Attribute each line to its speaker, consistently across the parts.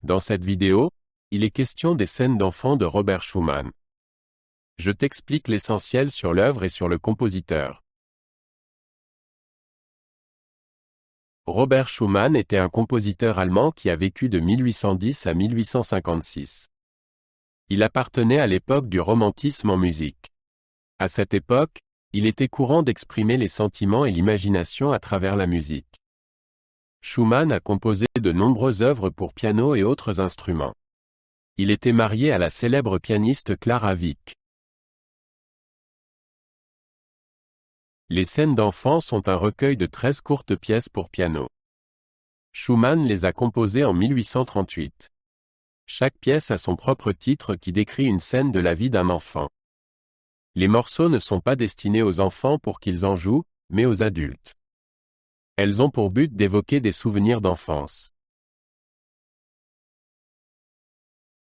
Speaker 1: Dans cette vidéo, il est question des scènes d'enfants de Robert Schumann. Je t'explique l'essentiel sur l'œuvre et sur le compositeur. Robert Schumann était un compositeur allemand qui a vécu de 1810 à 1856. Il appartenait à l'époque du romantisme en musique. À cette époque, il était courant d'exprimer les sentiments et l'imagination à travers la musique. Schumann a composé de nombreuses œuvres pour piano et autres instruments. Il était marié à la célèbre pianiste Clara Wieck. Les scènes d'enfants sont un recueil de 13 courtes pièces pour piano. Schumann les a composées en 1838. Chaque pièce a son propre titre qui décrit une scène de la vie d'un enfant. Les morceaux ne sont pas destinés aux enfants pour qu'ils en jouent, mais aux adultes. Elles ont pour but d'évoquer des souvenirs d'enfance.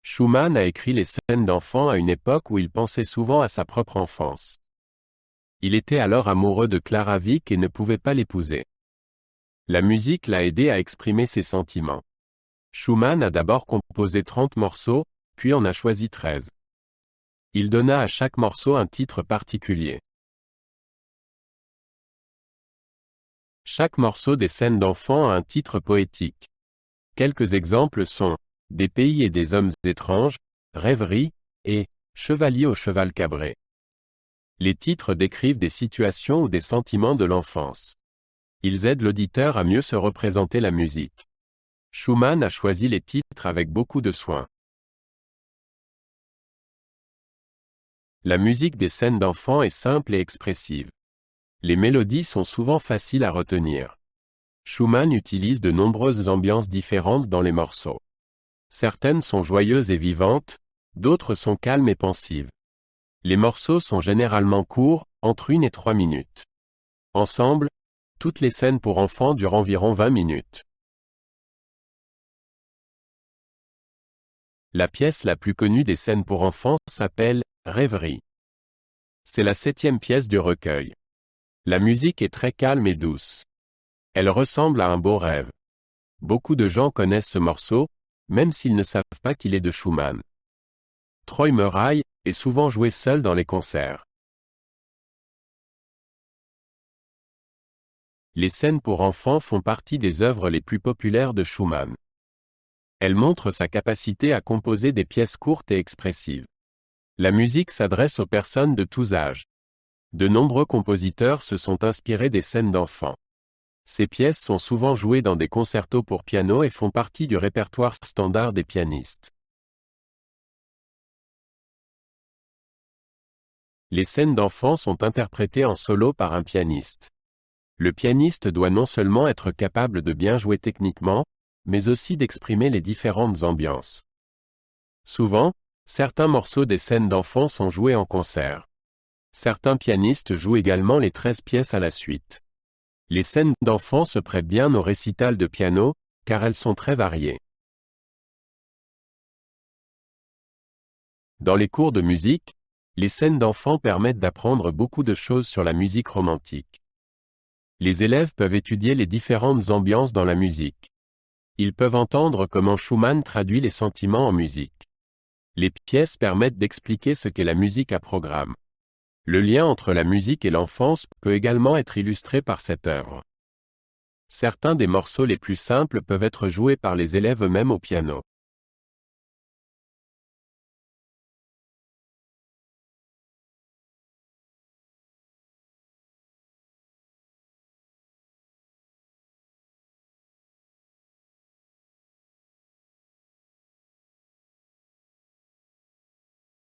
Speaker 1: Schumann a écrit les scènes d'enfants à une époque où il pensait souvent à sa propre enfance. Il était alors amoureux de Clara Wieck et ne pouvait pas l'épouser. La musique l'a aidé à exprimer ses sentiments. Schumann a d'abord composé 30 morceaux, puis en a choisi 13. Il donna à chaque morceau un titre particulier. Chaque morceau des scènes d'enfants a un titre poétique. Quelques exemples sont « Des pays et des hommes étranges »,« Rêverie » et « Chevalier au cheval cabré ». Les titres décrivent des situations ou des sentiments de l'enfance. Ils aident l'auditeur à mieux se représenter la musique. Schumann a choisi les titres avec beaucoup de soin. La musique des scènes d'enfants est simple et expressive. Les mélodies sont souvent faciles à retenir. Schumann utilise de nombreuses ambiances différentes dans les morceaux. Certaines sont joyeuses et vivantes, d'autres sont calmes et pensives. Les morceaux sont généralement courts, entre 1 et 3 minutes. Ensemble, toutes les scènes pour enfants durent environ 20 minutes. La pièce la plus connue des scènes pour enfants s'appelle « Rêverie ». C'est la 7e pièce du recueil. La musique est très calme et douce. Elle ressemble à un beau rêve. Beaucoup de gens connaissent ce morceau, même s'ils ne savent pas qu'il est de Schumann. Träumerei est souvent joué seul dans les concerts. Les scènes pour enfants font partie des œuvres les plus populaires de Schumann. Elles montrent sa capacité à composer des pièces courtes et expressives. La musique s'adresse aux personnes de tous âges. De nombreux compositeurs se sont inspirés des scènes d'enfants. Ces pièces sont souvent jouées dans des concertos pour piano et font partie du répertoire standard des pianistes. Les scènes d'enfants sont interprétées en solo par un pianiste. Le pianiste doit non seulement être capable de bien jouer techniquement, mais aussi d'exprimer les différentes ambiances. Souvent, certains morceaux des scènes d'enfants sont joués en concert. Certains pianistes jouent également les 13 pièces à la suite. Les scènes d'enfants se prêtent bien au récital de piano, car elles sont très variées. Dans les cours de musique, les scènes d'enfants permettent d'apprendre beaucoup de choses sur la musique romantique. Les élèves peuvent étudier les différentes ambiances dans la musique. Ils peuvent entendre comment Schumann traduit les sentiments en musique. Les pièces permettent d'expliquer ce qu'est la musique à programme. Le lien entre la musique et l'enfance peut également être illustré par cette œuvre. Certains des morceaux les plus simples peuvent être joués par les élèves eux-mêmes au piano.